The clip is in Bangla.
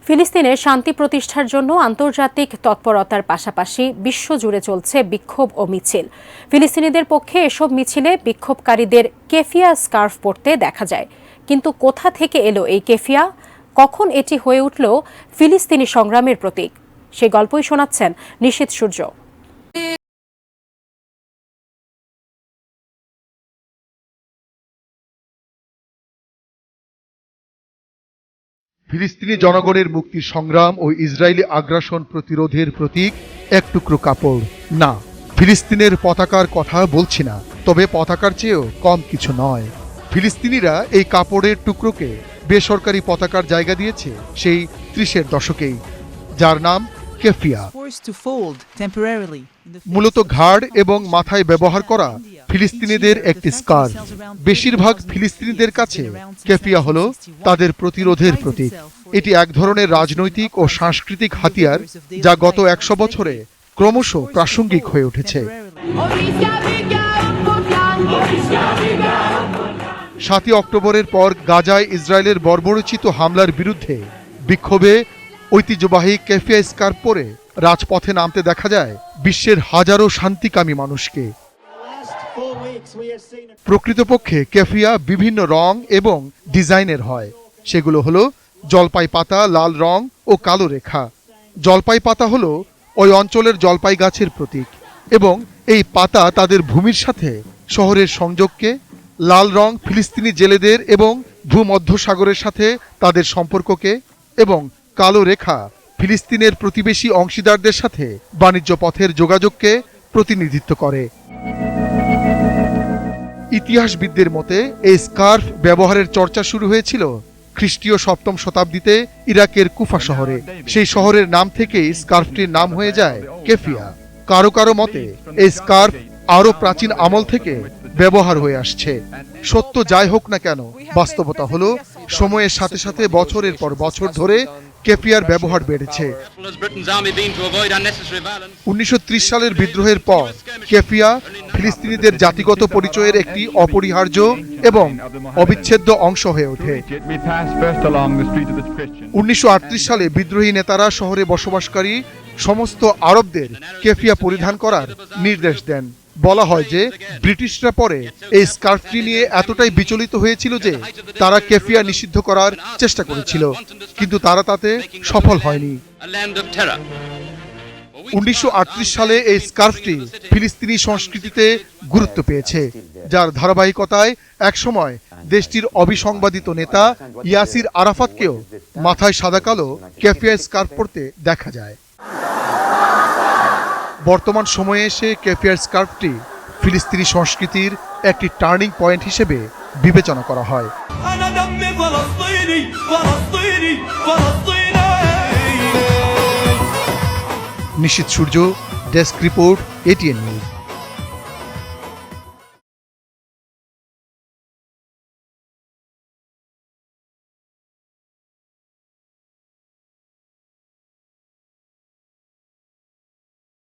ফিলিস্তিনে শান্তি প্রতিষ্ঠার জন্য আন্তর্জাতিক তৎপরতার পাশাপাশি বিশ্বজুড়ে চলছে বিক্ষোভ ও মিছিল। ফিলিস্তিনিদের পক্ষে এসব মিছিলে বিক্ষোভকারীদের কেফিয়া স্কার্ফ পরতে দেখা যায়। কিন্তু কোথা থেকে এলো এই কেফিয়া? কখন এটি হয়ে উঠল ফিলিস্তিনি সংগ্রামের প্রতীক? সেই গল্পই শোনাচ্ছেন নিশীথ সূর্য। ফিলিস্তিনি জনগণের মুক্তি সংগ্রাম ও ইসরায়েলি আগ্রাসন প্রতিরোধের প্রতীক এক টুকরো কাপড় না। ফিলিস্তিনের পতাকার কথা বলছি না, তবে পতাকার চেয়েও কম কিছু নয়। ফিলিস্তিনিরা এই কাপড়ের টুকরোকে বেসরকারি পতাকার জায়গা দিয়েছে সেই ৩০-এর দশকেই, যার নাম কেফিয়া। মূলত ঘাড় এবং মাথায় ব্যবহার করা ফিলিস্তিনিদের একটি স্কার্ফ। বেশিরভাগ ফিলিস্তিনিদের কাছে কেফিয়া হলো তাদের প্রতিরোধের প্রতীক। এটি এক ধরনের রাজনৈতিক ও সাংস্কৃতিক হাতিয়ার, যা গত ১০০ বছরে ক্রমশ প্রাসঙ্গিক হয়ে উঠেছে। ৭ই অক্টোবরের পর গাজায় ইসরায়েলের বর্বরোচিত হামলার বিরুদ্ধে বিক্ষোভে ঐতিহ্যবাহী কেফিয়া স্কার্ফ পরে রাজপথে নামতে দেখা যায় বিশ্বের হাজারো শান্তিকামী মানুষকে। প্রকৃতপক্ষে কেফিয়া বিভিন্ন রং এবং ডিজাইনের হয়। সেগুলো হলো জলপাই পাতা, লাল রং ও কালো রেখা। জলপাই পাতা হলো ওই অঞ্চলের জলপাই গাছের প্রতীক এবং এই পাতা তাদের ভূমির সাথে শহরের সংযোগকে, লাল রং ফিলিস্তিনি জেলেদের এবং ভূমধ্যসাগরের সাথে তাদের সম্পর্ককে, এবং কালো রেখা ফিলিস্তিনের প্রতিবেশী অংশীদারদের সাথে বাণিজ্য পথের যোগাযোগকে প্রতিনিধিত্ব করে। ইতিহাসবিদদের মতে এই স্কার্ফ ব্যবহারের চর্চা শুরু হয়েছিল খ্রিস্টীয় ৭ম শতাব্দীতে ইরাকের কুফা শহরে। সেই শহরের নাম থেকেই স্কার্ফটির নাম হয়ে যায় কেফিয়া। কারো কারো মতে এই স্কার্ফ আরো প্রাচীন আমল থেকে ব্যবহার হয়ে আসছে। সত্য যাই হোক না কেন, বাস্তবতা হলো সময়ের সাথে সাথে বছরের পর বছর ধরে কেফিয়ার ব্যবহার বেড়েছে। ১৯৩০ সালের বিদ্রোহের পর কেফিয়া ফিলিস্তিনিদের জাতিগত পরিচয়ের একটি অপরিহার্য এবং অবিচ্ছেদ্য অংশ হয়ে ওঠে। ১৯৩৮ সালে বিদ্রোহী নেতারা শহরে বসবাসকারী সমস্ত আরবদের কেফিয়া পরিধান করার নির্দেশ দেন। বলা হয় যে ব্রিটিশরা পরে এই স্কার্ফটি নিয়ে এতটাই বিচলিত হয়েছিল যে তারা কেফিয়া নিষিদ্ধ করার চেষ্টা করেছিল, কিন্তু তারা তাতে সফল হয়নি। ১৯৩৮ সালে এই স্কার্ফটি ফিলিস্তিনি সংস্কৃতিতে গুরুত্ব পেয়েছে, যার ধারাবাহিকতায় একসময় দেশটির অবিসংবাদিত নেতা ইয়াসির আরাফাতকেও মাথায় সাদা কালো কেফিয়া স্কার্ফ পরতে দেখা যায়। বর্তমান সময়ে এসে কেফিয়ার স্কার্ফটি ফিলিস্তিনি সংস্কৃতির একটি টার্নিং পয়েন্ট হিসেবে বিবেচনা করা হয়। নিশীথ সূর্য, ডেস্ক রিপোর্ট, ATN নিউজ।